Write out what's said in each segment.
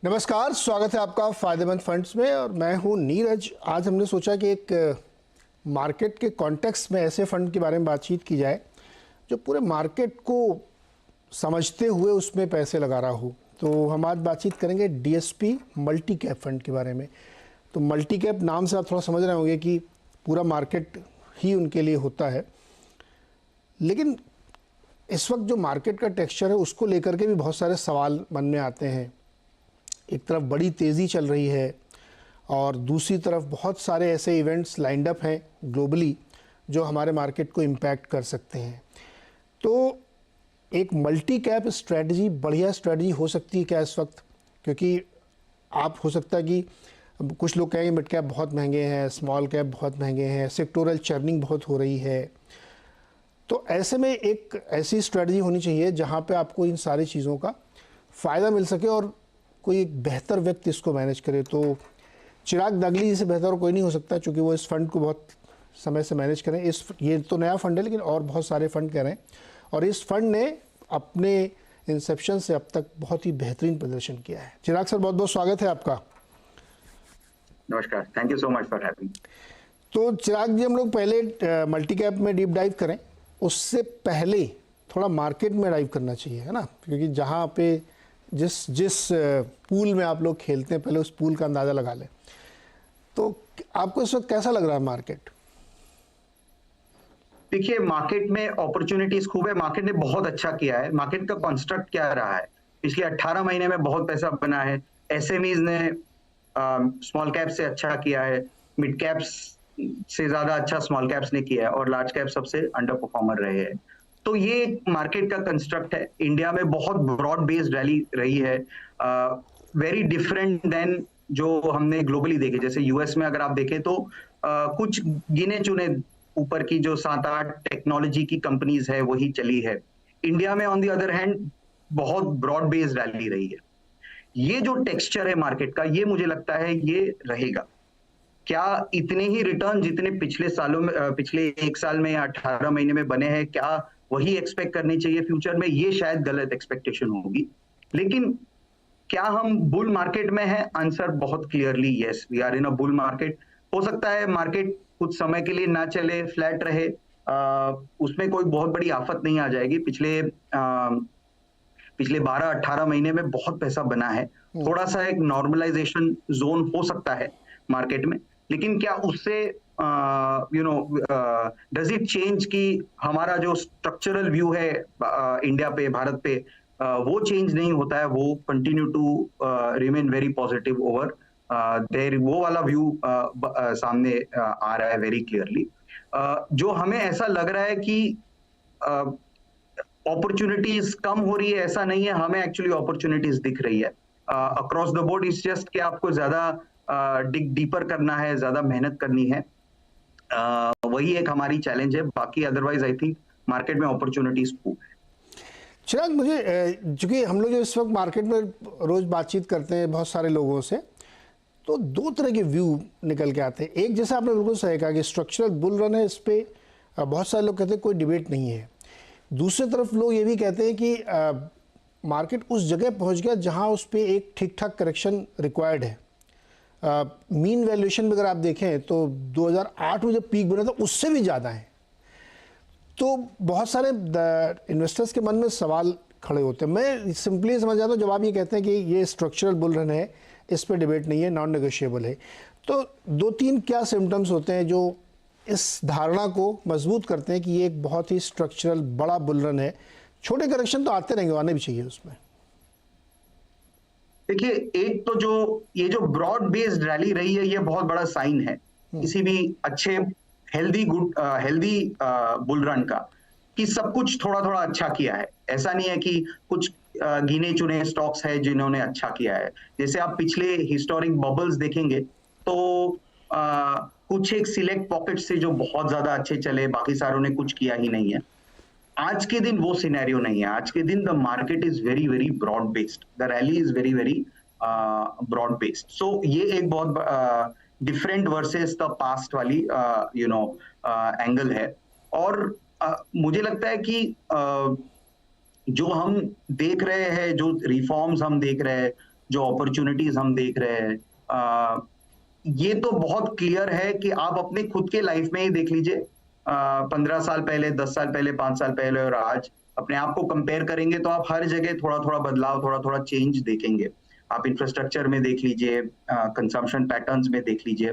नमस्कार, स्वागत है आपका फायदेमंद फंड्स में और मैं हूं नीरज। आज हमने सोचा कि एक मार्केट के कॉन्टेक्स्ट में ऐसे फंड के बारे में बातचीत की जाए जो पूरे मार्केट को समझते हुए उसमें पैसे लगा रहा हो। तो हम आज बातचीत करेंगे डीएसपी मल्टी कैप फंड के बारे में। तो मल्टी कैप नाम से आप थोड़ा समझ रहे होंगे कि पूरा मार्केट ही उनके लिए होता है, लेकिन इस वक्त जो मार्केट का टेक्सचर है उसको लेकर के भी बहुत सारे सवाल मन में आते हैं। एक तरफ बड़ी तेज़ी चल रही है और दूसरी तरफ बहुत सारे ऐसे इवेंट्स लाइंड अप हैं ग्लोबली जो हमारे मार्केट को इम्पैक्ट कर सकते हैं। तो एक मल्टी कैप स्ट्रेटजी बढ़िया स्ट्रेटजी हो सकती है क्या इस वक्त? क्योंकि आप हो सकता है कि कुछ लोग कहेंगे मिड कैप बहुत महंगे हैं, स्मॉल कैप बहुत महंगे हैं, सेक्टोरल चर्निंग बहुत हो रही है। तो ऐसे में एक ऐसी स्ट्रेटजी होनी चाहिए जहाँ पे आपको इन सारी चीज़ों का फ़ायदा मिल सके और कोई एक बेहतर व्यक्ति इसको मैनेज करे। तो चिराग दागली से बेहतर कोई नहीं हो सकता, क्योंकि वो इस फंड को बहुत समय से मैनेज करें। ये तो नया फंड है, लेकिन और बहुत सारे फंड कह रहे हैं और इस फंड ने अपने इंसेप्शन से अब तक बहुत ही बेहतरीन प्रदर्शन किया है। चिराग सर, बहुत बहुत स्वागत है आपका। नमस्कार, thank you so much for having. तो चिराग जी, हम लोग पहले मल्टी कैप में डीप डाइव करें, उससे पहले थोड़ा मार्केट में डाइव करना चाहिए, है ना? क्योंकि जहाँ पे जिस पूल में आप लोग खेलते हैं, पहले उस पूल का अंदाज़ा लगा लें। तो आपको इस वक्त कैसा लग रहा है मार्केट? देखिए, मार्केट में अपॉर्चुनिटीज खूब है। मार्केट ने बहुत अच्छा किया है। मार्केट का कॉन्स्ट्रक्ट क्या रहा है, पिछले 18 महीने में बहुत पैसा बना है। एसएमईज ने स्मॉल कैप से अच्छा किया है, मिड कैप्स से ज्यादा अच्छा स्मॉल कैप्स ने किया है और लार्ज कैप सबसे अंडर परफॉर्मर रहे हैं। तो ये मार्केट का कंस्ट्रक्ट है। इंडिया में बहुत ब्रॉड बेस्ड रैली रही है, वेरी डिफरेंट देन जो हमने ग्लोबली देखे। जैसे यूएस में अगर आप देखें तो कुछ गिने चुने ऊपर की जो 7-8 टेक्नोलॉजी की कंपनीज है वही चली है। इंडिया में ऑन द अदर हैंड बहुत ब्रॉड बेस्ड रैली रही है। ये जो टेक्सचर है मार्केट का, ये मुझे लगता है ये रहेगा। क्या इतने ही रिटर्न जितने पिछले सालों में, पिछले 1 साल में या 18 महीने में बने हैं, क्या वही एक्सपेक्ट करनी चाहिए फ्यूचर में? ये शायद गलत एक्सपेक्टेशन होगी। लेकिन क्या हम बुल मार्केट में हैं? आंसर बहुत clearly yes, we are in a bull market. हो सकता है मार्केट कुछ समय के लिए ना चले, फ्लैट रहे, उसमें कोई बहुत बड़ी आफत नहीं आ जाएगी। पिछले 12-18 महीने में बहुत पैसा बना है। थोड़ा सा एक नॉर्मलाइजेशन जोन हो सकता है मार्केट में, लेकिन क्या उससे डज इट चेंज कि हमारा जो स्ट्रक्चरल व्यू है इंडिया पे, भारत पे, वो चेंज नहीं होता है। वो continue to remain very positive over there. वो वाला व्यू सामने आ रहा है वेरी क्लियरली। जो हमें ऐसा लग रहा है कि अपॉर्चुनिटीज कम हो रही है, ऐसा नहीं है। हमें एक्चुअली अपॉर्चुनिटीज दिख रही है across the board. It's just कि आपको ज्यादा डिग डीपर करना है, ज्यादा मेहनत करनी है। वही एक हमारी चैलेंज है। बाकी अदरवाइज आई थिंक मार्केट में अपॉर्चुनिटीज खूब है। चिराग, मुझे चूंकि हम लोग जो इस वक्त मार्केट में रोज बातचीत करते हैं बहुत सारे लोगों से, तो दो तरह के व्यू निकल के आते हैं। एक, जैसा आपने बिल्कुल सही कहा कि स्ट्रक्चरल बुल रन है, इस पे बहुत सारे लोग कहते हैं कोई डिबेट नहीं है। दूसरी तरफ लोग ये भी कहते हैं कि मार्केट उस जगह पहुंच गया जहां उस पर एक ठीक ठाक करेक्शन रिक्वायर्ड है। मीन वैल्यूएशन में अगर आप देखें तो 2008 में जब पीक बना था उससे भी ज़्यादा है। तो बहुत सारे इन्वेस्टर्स के मन में सवाल खड़े होते हैं। मैं सिंपली समझ जाता हूँ जब आप ये कहते हैं कि ये स्ट्रक्चरल बुल रन है, इस पर डिबेट नहीं है, नॉन नेगोशिएबल है। तो 2-3 क्या सिम्टम्स होते हैं जो इस धारणा को मजबूत करते हैं कि ये एक बहुत ही स्ट्रक्चरल बड़ा बुल रन है? छोटे करेक्शन तो आते रहेंगे, आने भी चाहिए उसमें। देखिए, एक तो ये जो ब्रॉड बेस्ड रैली रही है, ये बहुत बड़ा साइन है किसी भी अच्छे हेल्दी बुल रन का, कि सब कुछ थोड़ा थोड़ा अच्छा किया है। ऐसा नहीं है कि कुछ गिने चुने स्टॉक्स है जिन्होंने अच्छा किया है। जैसे आप पिछले हिस्टोरिक बबल्स देखेंगे तो कुछ एक सिलेक्ट पॉकेट से जो बहुत ज्यादा अच्छे चले, बाकी सारों ने कुछ किया ही नहीं है। आज के दिन वो सिनेरियो नहीं है। आज के दिन the market is very very broad based, the rally is very very broad based. So ये एक बहुत डिफरेंट वर्सेस द पास्ट वाली एंगल है। और मुझे लगता है कि जो हम देख रहे हैं, जो रिफॉर्म्स हम देख रहे हैं, जो अपॉर्चुनिटीज हम देख रहे हैं, ये तो बहुत क्लियर है कि आप अपने खुद के लाइफ में ही देख लीजिए, 15 साल पहले, 10 साल पहले, 5 साल पहले और आज अपने आप को कंपेयर करेंगे तो आप हर जगह थोड़ा थोड़ा बदलाव, थोड़ा थोड़ा चेंज देखेंगे। आप इंफ्रास्ट्रक्चर में देख लीजिए, कंजम्पशन पैटर्न्स में देख लीजिए,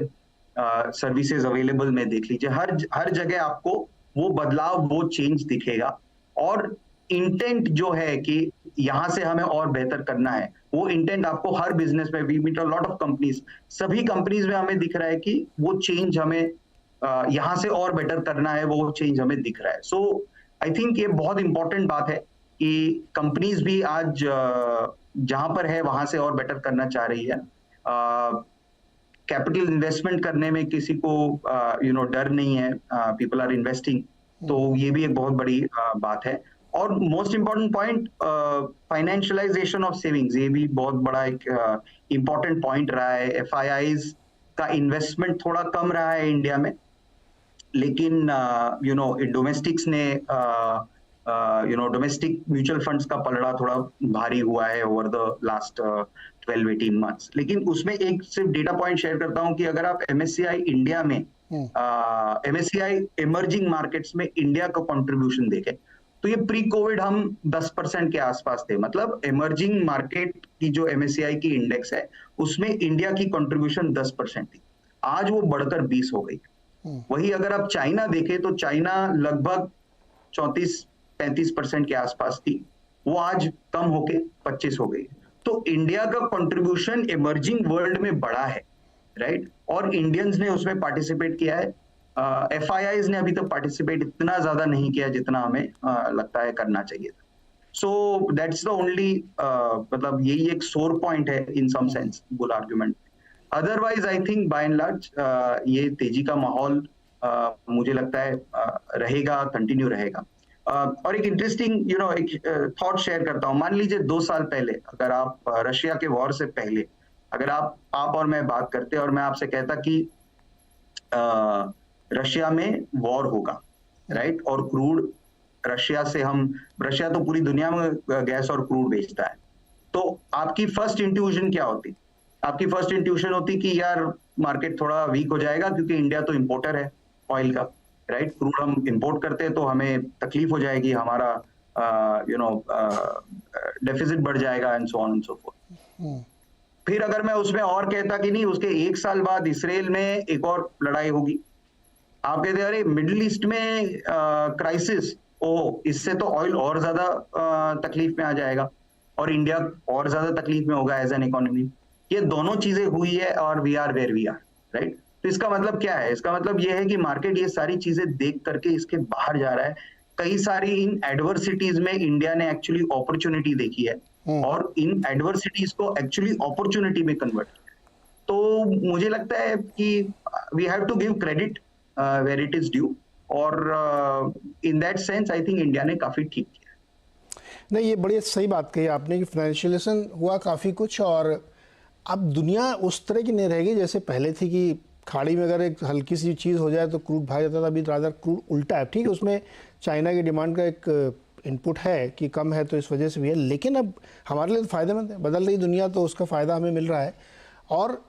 सर्विसेज अवेलेबल में देख लीजिए, हर जगह आपको वो बदलाव, वो चेंज दिखेगा। और इंटेंट जो है कि यहाँ से हमें और बेहतर करना है, वो इंटेंट आपको हर बिजनेस में, we meet a lot of companies, सभी कंपनीज में हमें दिख रहा है कि वो चेंज हमें यहाँ से और बेटर करना है, वो चेंज हमें दिख रहा है। सो आई थिंक ये बहुत इंपॉर्टेंट बात है कि कंपनीज भी आज जहां पर है वहां से और बेटर करना चाह रही है। कैपिटल इन्वेस्टमेंट करने में किसी को डर नहीं है, पीपल आर इन्वेस्टिंग, तो ये भी एक बहुत बड़ी बात है। और most important point, financialisation of savings, ये भी बहुत बड़ा एक इम्पोर्टेंट पॉइंट रहा है। एफआईआईज का इन्वेस्टमेंट थोड़ा कम रहा है इंडिया में, लेकिन डोमेस्टिक्स ने डोमेस्टिक म्यूचुअल फंड्स का पलड़ा थोड़ा भारी हुआ है ओवर द लास्ट 12-18 मंथ्स। लेकिन उसमें एक सिर्फ डेटा पॉइंट शेयर करता हूं कि अगर आप एमएससीआई इंडिया में, एमएससीआई इमर्जिंग मार्केट्स में इंडिया का कंट्रीब्यूशन देखें तो ये प्री कोविड हम 10% के आसपास थे। मतलब इमर्जिंग मार्केट की जो एमएससीआई की इंडेक्स है उसमें इंडिया की कंट्रीब्यूशन 10% थी, आज वो बढ़कर 20 हो गई। वही अगर आप चाइना देखें तो चाइना लगभग 34-35% के आसपास थी, वो आज कम होके 25 हो गई। तो इंडिया का कंट्रीब्यूशन इमर्जिंग वर्ल्ड में बढ़ा है, राइट, और इंडियंस ने उसमें पार्टिसिपेट किया है। एफआईआईज ने अभी तक पार्टिसिपेट इतना ज्यादा नहीं किया जितना हमें लगता है करना चाहिए था। सो दैट्स द ओनली, मतलब यही एक सोर पॉइंट है in some sense bull argument. Otherwise I think by and large ये तेजी का माहौल मुझे लगता है रहेगा, कंटिन्यू रहेगा। और एक इंटरेस्टिंग एक थॉट शेयर करता हूं। मान लीजिए 2 साल पहले अगर आप रशिया के वॉर से पहले अगर आप और मैं बात करते और मैं आपसे कहता कि रशिया में वॉर होगा, राइट, और क्रूड रशिया तो पूरी दुनिया में गैस और क्रूड बेचता है, तो आपकी फर्स्ट इंट्यूशन क्या होती? आपकी फर्स्ट इंट्यूशन होती कि यार मार्केट थोड़ा वीक हो जाएगा क्योंकि इंडिया तो इंपोर्टर है ऑयल का, राइट, क्रूड हम इंपोर्ट करते हैं तो हमें तकलीफ हो जाएगी, हमारा डेफिसिट बढ़ जाएगा and so on and so fourth. फिर अगर मैं उसमें और कहता कि नहीं, उसके 1 साल बाद इसराइल में एक और लड़ाई होगी, आप कहते अरे मिडिल ईस्ट में क्राइसिस, इससे तो ऑयल और ज्यादा तकलीफ में आ जाएगा और इंडिया और ज्यादा तकलीफ में होगा एज एन इकोनॉमी। ये दोनों चीजें हुई है और we are where we are, right. तो इसका मतलब क्या है? इसका मतलब ये है कि मार्केट ये सारी चीजें देख करके इसके बाहर जा रहा है। कई सारी इन एडवर्सिटीज में इंडिया ने एक्चुअली अपॉर्चुनिटी देखी है और इन एडवर्सिटीज को एक्चुअली अपॉर्चुनिटी में कन्वर्ट किया। तो मुझे लगता है कि we have to give credit where it is due, और in that sense I think India ने काफी ठीक किया। नहीं, ये बड़ी सही बात कही आपने कि फाइनेंशियलाइजेशन हुआ काफ़ी कुछ, और अब दुनिया उस तरह की नहीं रहेगी जैसे पहले थी कि खाड़ी में अगर एक हल्की सी चीज़ हो जाए तो क्रूड भाग जाता था। अभी रादर क्रूड उल्टा है। ठीक है, उसमें चाइना की डिमांड का एक इनपुट है कि कम है तो इस वजह से भी है, लेकिन अब हमारे लिए तो फ़ायदेमंद है। बदल रही दुनिया तो उसका फ़ायदा हमें मिल रहा है। और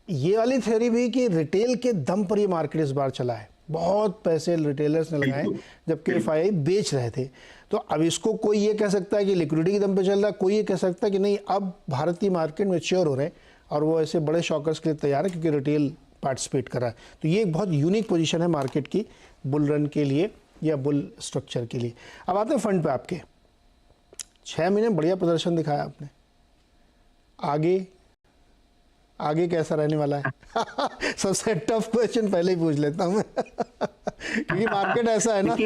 ये वाली थ्योरी भी कि रिटेल के दम पर ये मार्केट इस बार चला है, बहुत पैसे रिटेलर्स ने लगाए जबकि एफआईआई बेच रहे थे। तो अब इसको कोई ये कह सकता है कि लिक्विडिटी के दम पे चल रहा है, कोई ये कह सकता है कि नहीं अब भारतीय मार्केट मैच्योर हो रहे हैं और वो ऐसे बड़े शॉकर्स के लिए तैयार है क्योंकि रिटेल पार्टिसिपेट कर रहा है। तो ये एक बहुत यूनिक पोजीशन है मार्केट की बुल रन के लिए या बुल स्ट्रक्चर के लिए। अब आते हैं फंड पे। आपके 6 महीने बढ़िया प्रदर्शन दिखाया आपने, आगे कैसा रहने वाला है? सबसे टफ क्वेश्चन पहले ही पूछ लेता हूँ मैं क्योंकि मार्केट ऐसा है ना।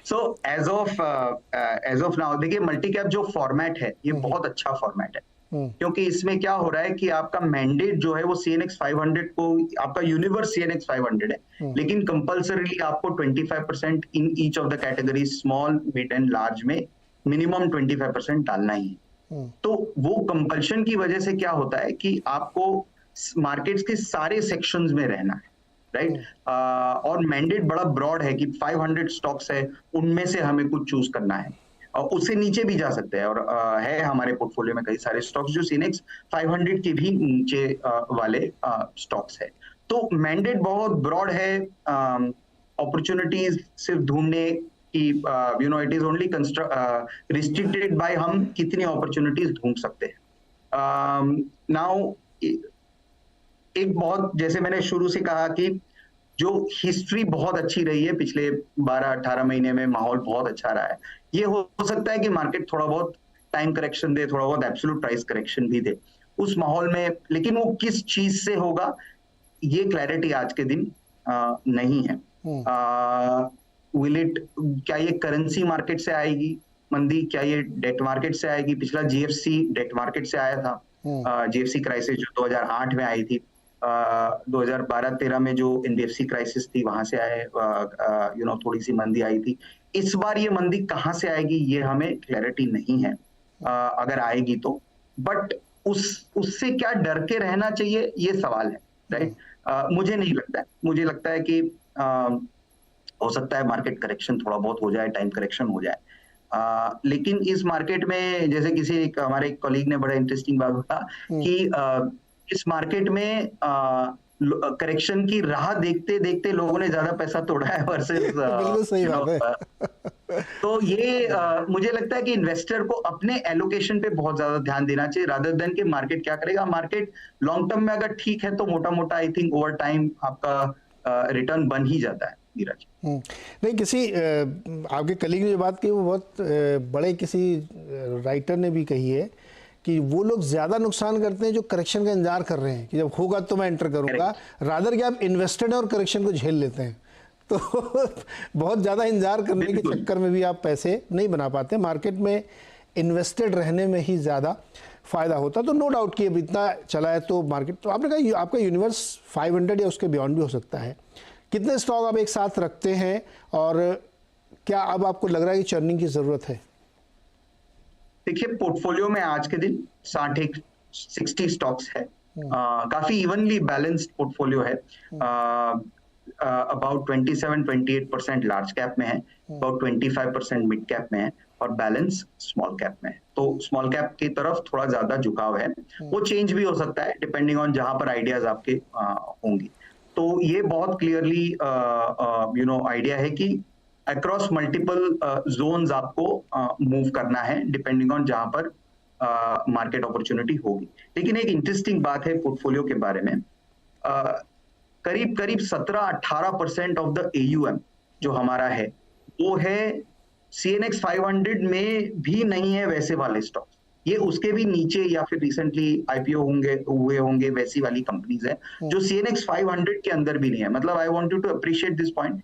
सो एज ऑफ नाउ देखिए, मल्टी कैप जो फॉर्मेट है ये बहुत अच्छा फॉर्मेट है, क्योंकि इसमें क्या हो रहा है कि आपका मैंडेट जो है वो CNX 500 को, आपका यूनिवर्स CNX 500 है, लेकिन कंपल्सरीली आपको 25% in each of the category small, mid and large में मिनिमम 25% डालना ही है। तो वो कंपल्शन की वजह से क्या होता है कि आपको मार्केट्स के सारे सेक्शंस में रहना है, राइट। और मैंडेट बड़ा ब्रॉड है कि 500 स्टॉक्स है, उनमें से हमें कुछ चूज करना है। उससे नीचे भी जा सकते हैं, और है हमारे पोर्टफोलियो में कई सारे स्टॉक्स जो सीनेक्स 500 के भी नीचे वाले स्टॉक्स है। तो मैंडेट बहुत ब्रॉड है, अपॉर्चुनिटीज सिर्फ ढूंढने की, it is only restricted by हम कितनी अपॉर्चुनिटीज ढूंढ सकते हैं। नाउ एक बहुत, जैसे मैंने शुरू से कहा कि जो हिस्ट्री बहुत अच्छी रही है पिछले 12-18 महीने में, माहौल बहुत अच्छा रहा है। ये हो सकता है कि मार्केट थोड़ा बहुत टाइम करेक्शन दे, थोड़ा बहुत एब्सोल्यूट प्राइस करेक्शन भी दे उस माहौल में, लेकिन वो किस चीज से होगा ये क्लैरिटी आज के दिन नहीं है। विल इट, क्या ये करेंसी मार्केट से आएगी मंदी, क्या ये डेट मार्केट से आएगी? पिछला जीएफसी डेट मार्केट से आया था, जीएफसी क्राइसिस जो 2008 में आई थी, 2012-13 में जो एनबीएफसी क्राइसिस थी वहां से आए, थोड़ी सी मंदी आई थी। इस बार ये मंदी कहाँ से आएगी ये हमें क्लैरिटी नहीं है, अगर आएगी तो। बट उससे क्या डर के रहना चाहिए ये सवाल है, राइट? मुझे नहीं लगता है, मुझे लगता है कि हो सकता है मार्केट करेक्शन थोड़ा बहुत हो जाए, टाइम करेक्शन हो जाए, लेकिन इस मार्केट में, जैसे हमारे एक कॉलीग ने बड़ा इंटरेस्टिंग बात बताया कि इस मार्केट में करेक्शन की राह देखते देखते लोगों ने ज्यादा पैसा तोड़ा है वर्सेस बिल्कुल सही बात है। तो ये मुझे लगता है कि इन्वेस्टर को अपने एलोकेशन पे बहुत ज्यादा ध्यान देना चाहिए, रादर देन कि मार्केट क्या करेगा। मार्केट लॉन्ग टर्म में अगर ठीक है तो मोटा मोटा आई थिंक ओवर टाइम आपका रिटर्न बन ही जाता है, नीरज। नहीं, किसी आपके कलीग ने जो बात की वो बहुत बड़े किसी राइटर ने भी कही है कि वो लोग ज़्यादा नुकसान करते हैं जो करेक्शन का इंतजार कर रहे हैं कि जब होगा तो मैं एंटर करूंगा, रादर कि आप इन्वेस्टेड हैं और करेक्शन को झेल लेते हैं। तो बहुत ज़्यादा इंतजार करने के चक्कर में भी आप पैसे नहीं बना पाते। मार्केट में इन्वेस्टेड रहने में ही ज़्यादा फ़ायदा होता। तो नो डाउट कि अब इतना चला है तो मार्केट, तो आपने कहा आपका यूनिवर्स 500 या उसके बियॉन्ड भी हो सकता है। कितने स्टॉक आप एक साथ रखते हैं और क्या अब आपको लग रहा है कि चर्निंग की ज़रूरत है? देखिए, पोर्टफोलियो में आज के दिन 60 स्टॉक्स है, काफी इवनली बैलेंस्ड पोर्टफोलियो है। अबाउट 27-28% लार्ज कैप में है, अबाउट 25% मिड कैप में है, और बैलेंस स्मॉल कैप में है। तो स्मॉल कैप की तरफ थोड़ा ज्यादा झुकाव है, वो चेंज भी हो सकता है डिपेंडिंग ऑन जहां पर आइडियाज आपके होंगी। तो ये बहुत क्लियरली आइडिया है कि अक्रॉस मल्टीपल जोन्स आपको मूव करना है डिपेंडिंग ऑन जहां पर मार्केट अपॉर्चुनिटी होगी। लेकिन एक इंटरेस्टिंग बात है पोर्टफोलियो के बारे में, करीब करीब 17-18% ऑफ द AUM जो हमारा है वो है CNX 500 में भी नहीं है वैसे वाले स्टॉक, ये उसके भी नीचे या फिर रिसेंटली IPO हुए होंगे वैसी वाली कंपनीज है जो CNX 500 के अंदर भी नहीं है। मतलब I want you to appreciate this point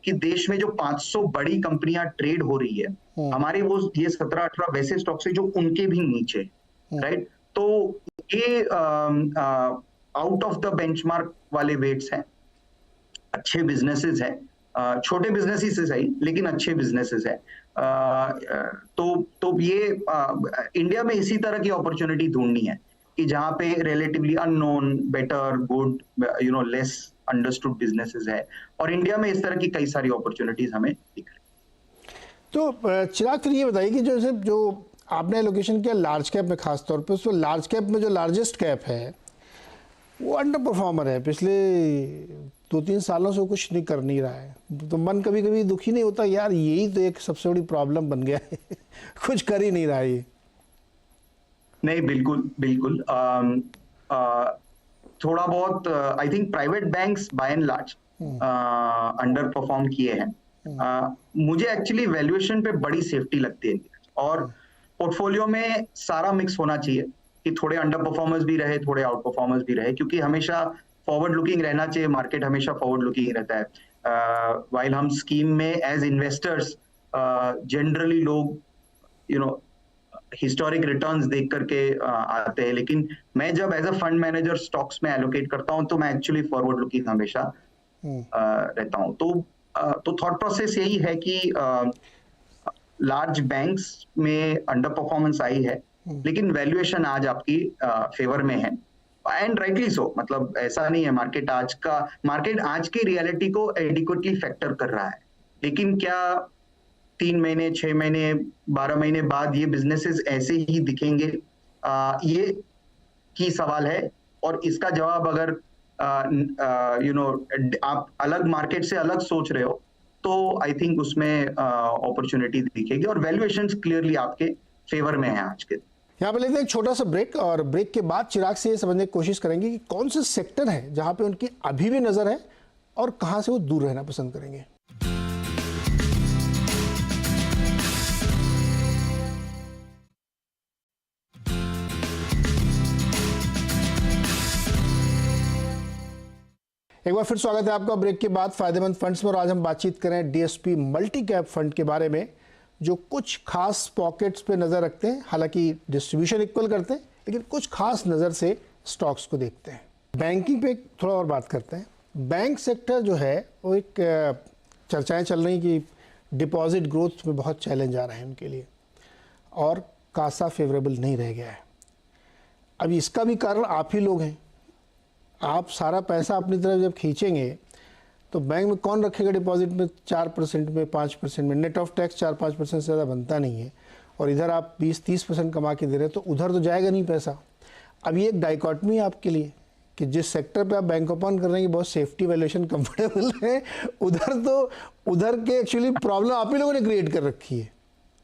कि देश में जो 500 बड़ी कंपनियां ट्रेड हो रही है, हमारे वो ये 17-18 वैसे स्टॉक से जो उनके भी नीचे, राइट? तो ये आउट ऑफ द बेंचमार्क वाले वेट्स हैं, अच्छे बिजनेसेस हैं, छोटे बिजनेसेस है सही लेकिन अच्छे बिजनेसेस है। तो ये इंडिया में इसी तरह की अपॉर्चुनिटी ढूंढनी है कि जहां पे relatively unknown, better, good, less understood businesses है, और इंडिया में इस तरह की कई सारी अपॉर्चुनिटीज हमें दिख रही। तो चिराग, फिर ये बताइए कि जो आपने एलोकेशन किया लार्ज कैप में, खास तौर पे उसमें लार्ज कैप में जो लार्जेस्ट कैप है वो अंडर परफॉर्मर है, पिछले 2-3 सालों से कुछ नहीं कर नहीं रहा है। तो मन कभी कभी दुखी नहीं होता, यार यही तो एक सबसे बड़ी प्रॉब्लम बन गया है कुछ कर ही नहीं रहा है ये? नहीं, बिल्कुल बिल्कुल, थोड़ा बहुत I think private banks by and large underperform किए हैं। मुझे एक्चुअली वैल्यूएशन पे बड़ी सेफ्टी लगती है, और पोर्टफोलियो में सारा मिक्स होना चाहिए कि थोड़े अंडर परफॉर्मर्स भी रहे, थोड़े आउट परफॉर्मर्स भी रहे, क्योंकि हमेशा फॉरवर्ड लुकिंग रहना चाहिए। मार्केट हमेशा फॉरवर्ड लुकिंग रहता है। वाइल हम स्कीम में एज इन्वेस्टर्स जनरली लोग हिस्टोरिक रिटर्न्स देख करके आते हैं, लेकिन मैं जब as a fund manager stocks में एलोकेट करता हूं तो मैं एक्चुअली फॉरवर्ड लुकिंग हमेशा रहता हूं। तो थॉट प्रोसेस यही है कि लार्ज बैंक्स में अंडर परफॉर्मेंस आई है, लेकिन वैल्यूएशन आज आपकी फेवर में है, एंड राइटली सो। मतलब ऐसा नहीं है, मार्केट आज की रियलिटी को एडिक्वेटली फैक्टर कर रहा है, लेकिन क्या 3 महीने, 6 महीने, 12 महीने बाद ये बिजनेसेस ऐसे ही दिखेंगे? ये की सवाल है, और इसका जवाब अगर आप अलग मार्केट से अलग सोच रहे हो तो आई थिंक उसमें अपॉर्चुनिटी दिखेगी, और वैल्यूएशंस क्लियरली आपके फेवर में है आज के। यहाँ पे लेते हैं एक छोटा सा ब्रेक, और ब्रेक के बाद चिराग से ये समझने की कोशिश करेंगे कि कौन से सेक्टर है जहां पे उनकी अभी भी नजर है और कहां से वो दूर रहना पसंद करेंगे। एक बार फिर स्वागत है आपका ब्रेक के बाद फायदेमंद फंड्स में, और आज हम बातचीत करें डीएसपी मल्टी कैप फंड के बारे में, जो कुछ खास पॉकेट्स पे नज़र रखते हैं। हालांकि डिस्ट्रीब्यूशन इक्वल करते हैं, लेकिन कुछ खास नज़र से स्टॉक्स को देखते हैं। बैंकिंग पे थोड़ा और बात करते हैं। बैंक सेक्टर जो है वो एक चर्चाएं चल रही कि डिपॉजिट ग्रोथ में बहुत चैलेंज आ रहे हैं उनके लिए, और कासा फेवरेबल नहीं रह गया है। अब इसका भी कारण आप ही लोग हैं। आप सारा पैसा अपनी तरफ जब खींचेंगे तो बैंक में कौन रखेगा डिपॉजिट में 4% में, 5% में? नेट ऑफ टैक्स 4-5% से ज़्यादा बनता नहीं है, और इधर आप 20-30% कमा के दे रहे हैं, तो उधर तो जाएगा नहीं पैसा। अब ये एक डाइकॉटमी है आपके लिए कि जिस सेक्टर पे आप बैंक ओपन कर रहे हैं कि बहुत सेफ्टी वैल्यूएशन कंफर्टेबल है, उधर के एक्चुअली प्रॉब्लम आप ही लोगों ने क्रिएट कर रखी है।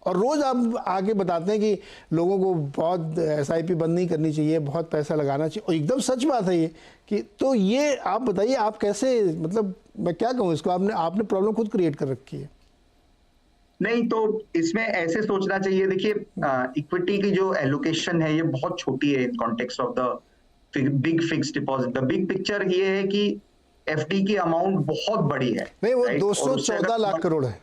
और रोज़ आप आके बताते हैं कि लोगों को बहुत SIP बंद नहीं करनी चाहिए, बहुत पैसा लगाना चाहिए, और एकदम सच बात है ये कि, तो ये आप बताइए आप कैसे, मतलब मैं क्या कहूँ इसको, आपने प्रॉब्लम खुद क्रिएट कर रखी है। नहीं, तो इसमें ऐसे सोचना चाहिए। देखिए, इक्विटी की जो एलोकेशन है ये बहुत छोटी है इन context of the big fixed deposit. The big picture ये है कि FD की अमाउंट बहुत बड़ी है। नहीं, वो 214 लाख करोड़ है,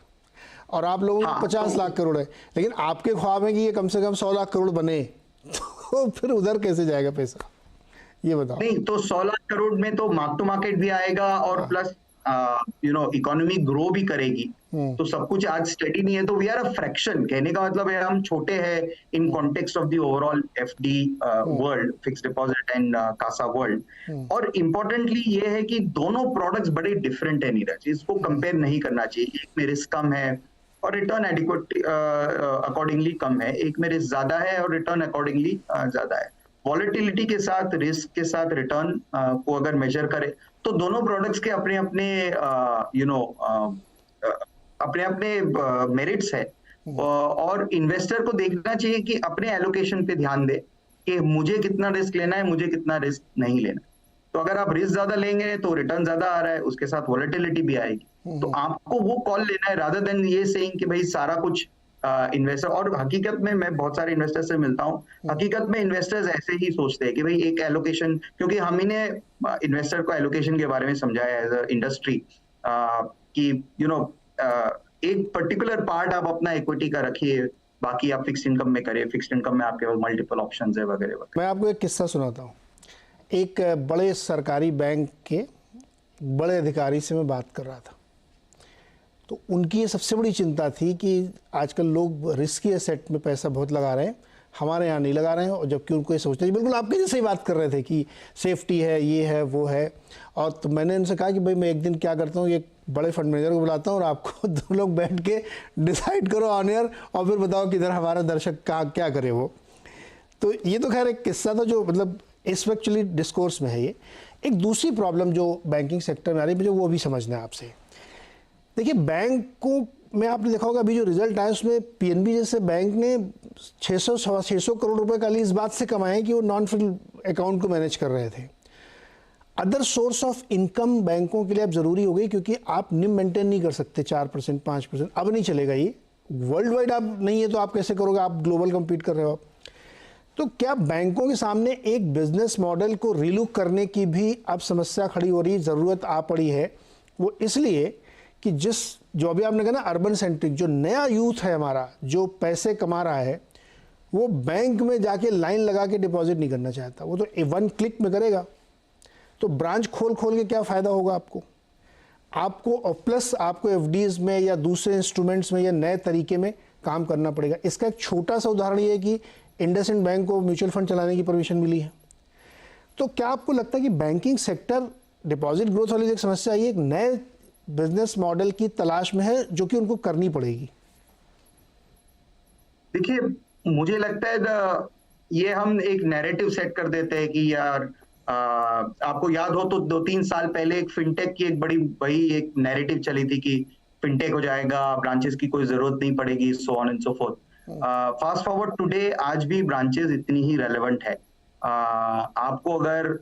और आप लोगों को 50 लाख करोड़ है, लेकिन आपके ख्वाब है कि ये कम से कम 100 लाख करोड़ बने, तो फिर उधर कैसे जाएगा पैसा, ये बताओ। नहीं, तो 100 लाख करोड़ में तो मार्क टू मार्केट भी आएगा, और प्लस इकोनॉमी ग्रो भी करेगी। तो सब कुछ आज स्टेडी नहीं है, तो वी आर अ फ्रैक्शन। कहने का मतलब है हम छोटे हैं in context of the overall FD world, fixed deposit and CASA world. और इम्पोर्टेंटली ये है कि दोनों प्रोडक्ट्स बड़े डिफरेंट है नीरज, इसको कंपेयर नहीं करना चाहिए। एक में रिस्क कम है और रिटर्न एडिक्वेट अकॉर्डिंगली कम है, एक में रिस्क ज्यादा है और रिटर्न अकॉर्डिंगली ज्यादा है। वॉलेटिलिटी के साथ, रिस्क के साथ रिटर्न को अगर मेजर करें तो दोनों प्रोडक्ट्स के अपने अपने मेरिट्स है, और इन्वेस्टर को देखना चाहिए कि अपने एलोकेशन पे ध्यान दे कि मुझे कितना रिस्क लेना है, मुझे कितना रिस्क नहीं लेना। तो अगर आप रिस्क ज्यादा लेंगे तो रिटर्न ज्यादा आ रहा है, उसके साथ वॉलेटिलिटी भी आएगी। तो आपको वो कॉल लेना है, रादर देन ये सेइंग कि भाई सारा कुछ इन्वेस्टर। और हकीकत में मैं बहुत सारे इन्वेस्टर से मिलता हूँ, हकीकत में इन्वेस्टर्स ऐसे ही सोचते हैं कि भाई एक एलोकेशन, क्योंकि हम ही ने इन्वेस्टर को एलोकेशन के बारे में समझाया एज अ इंडस्ट्री कि एक पर्टिकुलर पार्ट आप अपना इक्विटी का रखिए, बाकी आप फिक्स्ड इनकम में करिए। फिक्स्ड इनकम में आपके पास मल्टीपल ऑप्शंस है वगैरह वगैरह। मैं आपको एक किस्सा सुनाता हूँ। एक बड़े सरकारी बैंक के बड़े अधिकारी से मैं बात कर रहा था, तो उनकी ये सबसे बड़ी चिंता थी कि आजकल लोग रिस्की एसेट में पैसा बहुत लगा रहे हैं, हमारे यहाँ नहीं लगा रहे हैं। और जबकि उनको ये सोचते हैं, बिल्कुल आपके जैसे ही बात कर रहे थे कि सेफ्टी है, ये है, वो है। और तो मैंने उनसे कहा कि भाई मैं एक दिन क्या करता हूँ, एक बड़े फंड मैनेजर को बुलाता हूँ और आपको दो लोग बैठ के डिसाइड करो ऑन एयर, और फिर बताओ कि इधर हमारा दर्शक क्या करे वो। तो ये तो खैर एक किस्सा था जो मतलब इस एक्चुअली डिस्कोर्स में है। ये एक दूसरी प्रॉब्लम जो बैंकिंग सेक्टर में आ रही है, मुझे वो भी समझना है आपसे। देखिए, बैंकों में आपने देखा होगा अभी जो रिजल्ट आया उसमें PNB जैसे बैंक ने 600 करोड़ रुपए का इस बात से कमाए हैं कि वो नॉन फ्रिल अकाउंट को मैनेज कर रहे थे। अदर सोर्स ऑफ इनकम बैंकों के लिए अब जरूरी हो गई, क्योंकि आप निम मेंटेन नहीं कर सकते 4%, 5%, अब नहीं चलेगा ये। वर्ल्ड वाइड आप नहीं है तो आप कैसे करोगे, आप ग्लोबल कम्पीट कर रहे हो आप। तो क्या बैंकों के सामने एक बिजनेस मॉडल को रिलुक करने की भी अब समस्या खड़ी हो रही, ज़रूरत आ पड़ी है? वो इसलिए कि जो अभी आपने कहा ना अर्बन सेंट्रिक, जो नया यूथ है हमारा, जो पैसे कमा रहा है, वो बैंक में जाके लाइन लगा के डिपॉजिट नहीं करना चाहता, वो तो 1 क्लिक में करेगा। तो ब्रांच खोल के क्या फ़ायदा होगा आपको और प्लस आपको FDs में या दूसरे इंस्ट्रूमेंट्स में या नए तरीके में काम करना पड़ेगा। इसका एक छोटा सा उदाहरण ये है कि इंडसइंड बैंक को म्यूचुअल फंड चलाने की परमिशन मिली है। तो क्या आपको लगता है कि बैंकिंग सेक्टर डिपॉजिट ग्रोथ वाली जो समस्या, ये एक नए बिजनेस मॉडल की तलाश में है जो कि उनको करनी पड़ेगी? देखिए मुझे लगता है ये हम एक नैरेटिव सेट कर देते हैं कि यार आपको याद हो तो 2-3 साल पहले एक फिनटेक की एक बड़ी वही एक नैरेटिव चली थी कि फिनटेक हो जाएगा, ब्रांचेस की कोई जरूरत नहीं पड़ेगी, so on and so fourth. Fast forward today आज भी ब्रांचेस इतनी ही रेलेवेंट है। आपको अगर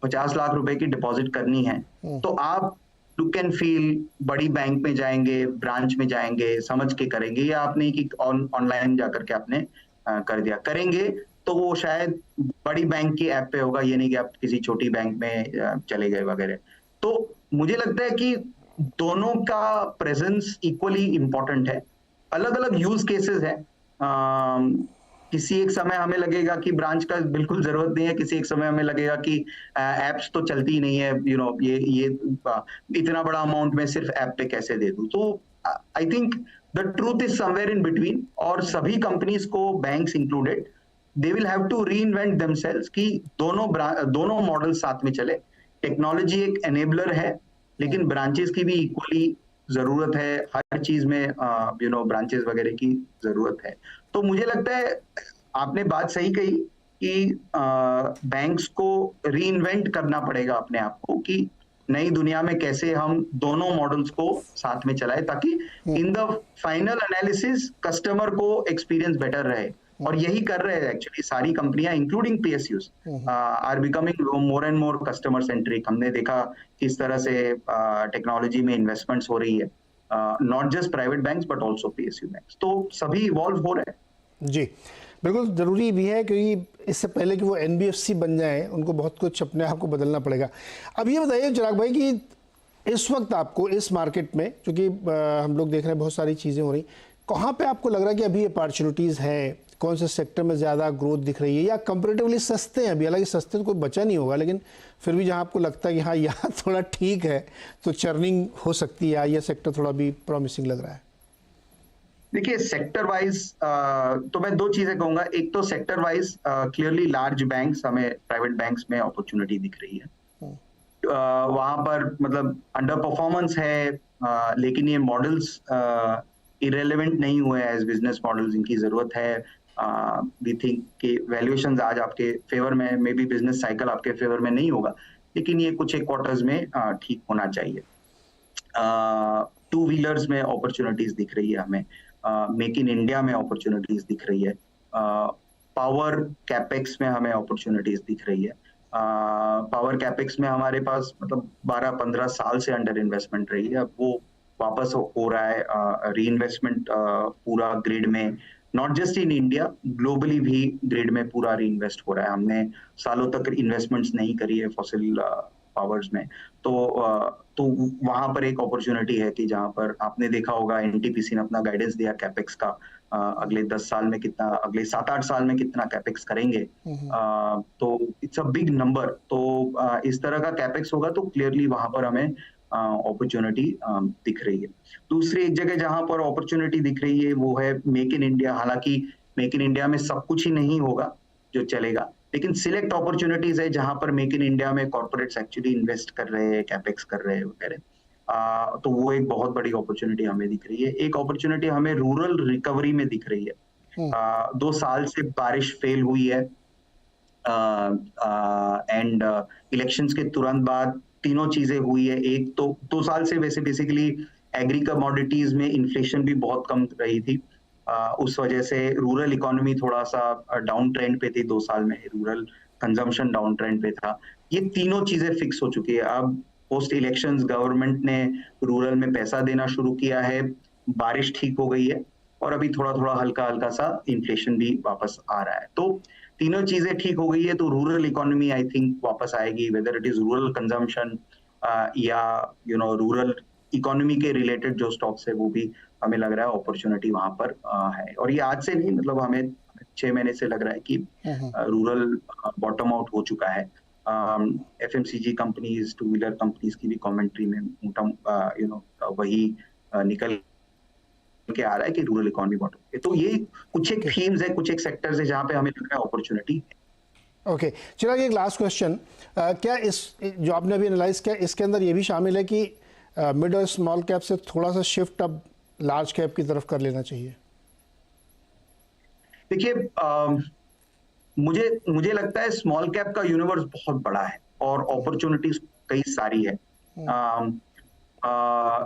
50 लाख रुपए की डिपॉजिट करनी है तो आप लुक एंड फील बड़ी बैंक में जाएंगे, ब्रांच में जाएंगे, समझ के करेंगे, या आपने कि ऑनलाइन जाकर के आपने कर दिया करेंगे तो वो शायद बड़ी बैंक की ऐप पे होगा, ये नहीं कि आप किसी छोटी बैंक में चले गए वगैरह। तो मुझे लगता है कि दोनों का प्रेजेंस इक्वली इंपॉर्टेंट है। अलग अलग यूज केसेस है। किसी एक समय हमें लगेगा कि ब्रांच का बिल्कुल जरूरत नहीं है, किसी एक समय हमें लगेगा कि एप्स तो चलती ही नहीं है, ये इतना बड़ा अमाउंट में सिर्फ ऐप पे कैसे दे दूं। तो I think the truth is somewhere in between, और सभी कंपनीज को, banks included, they will have to reinvent themselves कि दोनों मॉडल साथ में चले। टेक्नोलॉजी एक एनेबलर है, लेकिन ब्रांचेस की भी इक्वली जरूरत है। हर चीज में ब्रांचेस वगैरह की जरूरत है। तो मुझे लगता है आपने बात सही कही कि बैंक्स को रीइन्वेंट करना पड़ेगा अपने आप को कि नई दुनिया में कैसे हम दोनों मॉडल्स को साथ में चलाए, ताकि in the final analysis customer को एक्सपीरियंस बेटर रहे। और यही कर रहे हैं एक्चुअली सारी कंपनियां, including PSUs, are becoming more and more customer centric. हमने देखा किस तरह से टेक्नोलॉजी में इन्वेस्टमेंट्स हो रही है, not just private banks but also PSU banks. तो सभी इवॉल्व हो रहे हैं। जी बिल्कुल ज़रूरी भी है, क्योंकि इससे पहले कि वो एनबीएफसी बन जाए उनको बहुत कुछ अपने आप को बदलना पड़ेगा। अब ये बताइए चिराग भाई कि इस वक्त आपको इस मार्केट में, क्योंकि हम लोग देख रहे हैं बहुत सारी चीज़ें हो रही, कहाँ पे आपको लग रहा है कि अभी अपॉर्चुनिटीज़ हैं? कौन से सेक्टर में ज़्यादा ग्रोथ दिख रही है, या कंपेरेटिवली सस्ते हैं अभी? हालांकि सस्ते तो कोई बचा नहीं होगा, लेकिन फिर भी जहाँ आपको लगता है कि हाँ यहाँ थोड़ा ठीक है तो चर्निंग हो सकती है, यह सेक्टर थोड़ा भी प्रॉमिसिंग लग रहा है? देखिए सेक्टर वाइज तो मैं दो चीजें कहूंगा। एक तो sector wise clearly large banks, हमें प्राइवेट बैंक्स में अपॉर्चुनिटी दिख रही है। वहां पर मतलब अंडर परफॉर्मेंस है, लेकिन ये मॉडल्स इरेलेवेंट नहीं हुए एज बिजनेस मॉडल्स, इनकी जरूरत है। वी थिंक कि वैल्यूएशंस आज आपके फेवर में, मे बी बिजनेस साइकिल आपके फेवर में नहीं होगा, लेकिन ये कुछ एक क्वार्टर्स में ठीक होना चाहिए। टू व्हीलर्स में अपॉर्चुनिटीज दिख रही है हमें, मेक इन इंडिया में अपॉर्चुनिटीज दिख रही है, पावर कैपेक्स में हमें अपॉर्चुनिटीज दिख रही है। पावर कैपेक्स में हमारे पास मतलब 12-15 साल से अंडर इन्वेस्टमेंट रही है, अब वो वापस हो रहा है री-इन्वेस्टमेंट पूरा ग्रिड में, not just in India, globally भी ग्रिड में पूरा री इन्वेस्ट हो रहा है। हमने सालों तक इन्वेस्टमेंट्स नहीं करी है फॉसिल पावर्स में, तो वहां पर एक अपॉर्चुनिटी है कि जहां पर आपने देखा होगा एनटीपीसी ने अपना गाइडेंस दिया कैपेक्स का, अगले 10 साल में कितना, अगले 7-8 साल में कितना कैपेक्स करेंगे। तो इट्स अ बिग नंबर। तो इस तरह का कैपेक्स होगा तो क्लियरली वहां पर हमें अपॉर्चुनिटी दिख रही है। दूसरी एक जगह जहां पर अपॉर्चुनिटी दिख रही है वो है मेक इन इंडिया। हालांकि मेक इन इंडिया में सब कुछ ही नहीं होगा जो चलेगा, लेकिन सिलेक्ट अपॉर्चुनिटीज है जहां पर मेक इन इंडिया में कॉर्पोरेट्स एक्चुअली इन्वेस्ट कर रहे हैं, कैपेक्स कर रहे हैं वगैरह। तो वो एक बहुत बड़ी अपॉर्चुनिटी हमें दिख रही है। एक अपॉर्चुनिटी हमें रूरल रिकवरी में दिख रही है। 2 साल से बारिश फेल हुई है, एंड इलेक्शंस के तुरंत बाद तीनों चीजें हुई है। एक तो 2 साल से वैसे बेसिकली एग्री कमोडिटीज में इन्फ्लेशन भी बहुत कम रही थी, उस वजह से रूरल इकोनॉमी थोड़ा सा डाउन ट्रेंड पे थी। 2 साल में रूरल कंजम्पशन डाउन ट्रेंड पे था। ये तीनों चीजें फिक्स हो चुकी है। अब पोस्ट इलेक्शंस गवर्नमेंट ने रूरल में पैसा देना शुरू किया है, बारिश ठीक हो गई है, और अभी थोड़ा थोड़ा हल्का हल्का सा इन्फ्लेशन भी वापस आ रहा है। तो तीनों चीजें ठीक हो गई है तो रूरल इकोनॉमी आई थिंक वापस आएगी, whether it is rural consumption या रूरल इकोनॉमी के रिलेटेड जो स्टॉक्स है वो भी हमें लग रहा है अपॉर्चुनिटी वहां पर है। और ये आज से नहीं, मतलब हमें 6 महीने से लग रहा है कि रूरल बॉटम आउट हो चुका है। FMCG companies, two wheeler companies की भी कमेंट्री में मोटा वही निकल के आ रहा है कि रूरल इकोनॉमी बॉटम है। तो ये कुछ एक थीम्स है, कुछ एक सेक्टर्स है जहां पे हमें लग रहा है अपॉर्चुनिटी है। ओके चिराग, एक लास्ट क्वेश्चन, क्या इस जो आपने अभी एनालाइज किया इसके अंदर ये भी शामिल है कि मिड और स्मॉल कैप से थोड़ा सा शिफ्ट अब लार्ज कैप की तरफ कर लेना चाहिए? देखिए, मुझे मुझे लगता है स्मॉल कैप का यूनिवर्स बहुत बड़ा है और अपॉर्चुनिटीज कई सारी है।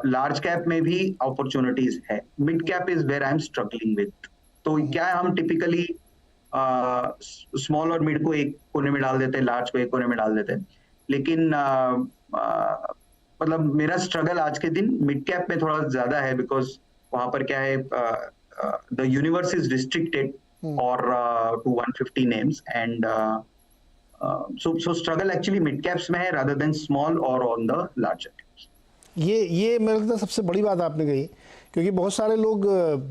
लार्ज कैप में भी अपॉर्चुनिटीज है, mid cap is where I am struggling with. तो क्या है, हम टिपिकली स्मॉल और मिड को एक कोने में डाल देते हैं, लार्ज को एक कोने में डाल देते हैं, लेकिन मतलब मेरा स्ट्रगल आज के दिन मिड कैप में थोड़ा ज्यादा है, बिकॉज वहां पर क्या है, द यूनिवर्स इज रिस्ट्रिक्टेड और to 150 names and so struggle actually mid caps में है rather than small or on the larger caps। ये मेरे लगता है सबसे बड़ी बात आपने कही, क्योंकि बहुत सारे लोग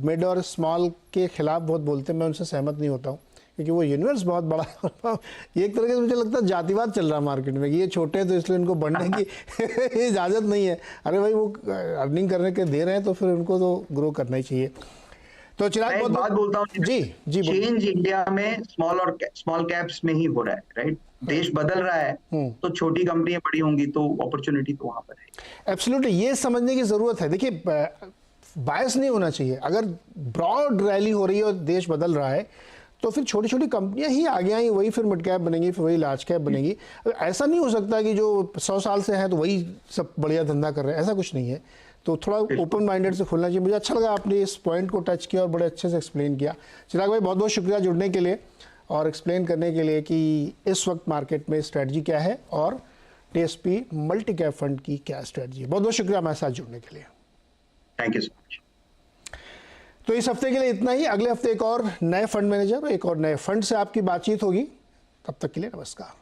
मिड और स्मॉल के खिलाफ बहुत बोलते हैं, मैं उनसे सहमत नहीं होता हूँ, क्योंकि वो यूनिवर्स बहुत बड़ा है। ये एक तरह से मुझे लगता है जातिवाद चल रहा है मार्केट में, कि ये छोटे हैं तो इसलिए इनको बढ़ने की इजाज़त नहीं है। अरे भाई, वो अर्निंग करने के दे रहे हैं तो फिर उनको तो ग्रो करना ही चाहिए। तो चिराग, मैं एक बात बोलता हूँ, जी जी, चेंज इंडिया में स्मॉल कैप्स में ही हो रहा है, राइट? देश बदल रहा है तो छोटी कंपनियां बड़ी होंगी तो अपॉर्चुनिटी तो वहां पर है। एब्सोल्युटली, ये समझने की जरूरत है। देखिए, बायस नहीं होना चाहिए। अगर ब्रॉड रैली हो रही है और देश बदल रहा है तो फिर छोटी छोटी कंपनियां ही आगे आई, वही फिर मिड कैप बनेंगी, फिर वही लार्ज कैप बनेगी। ऐसा नहीं हो सकता कि जो 100 साल से है तो वही सब बढ़िया धंधा कर रहे हैं, ऐसा कुछ नहीं है। तो थोड़ा ओपन माइंडेड से खुलना चाहिए। मुझे अच्छा लगा आपने इस पॉइंट को टच किया और बड़े अच्छे से एक्सप्लेन किया। चिराग भाई, बहुत बहुत शुक्रिया जुड़ने के लिए और एक्सप्लेन करने के लिए कि इस वक्त मार्केट में स्ट्रेटजी क्या है और टीएसपी मल्टी कैप फंड की क्या स्ट्रेटजी है। बहुत बहुत शुक्रिया हमारे साथ जुड़ने के लिए। Thank you so much. तो इस हफ्ते के लिए इतना ही। अगले हफ्ते एक और नए फंड मैनेजर, एक और नए फंड से आपकी बातचीत होगी। तब तक के लिए नमस्कार।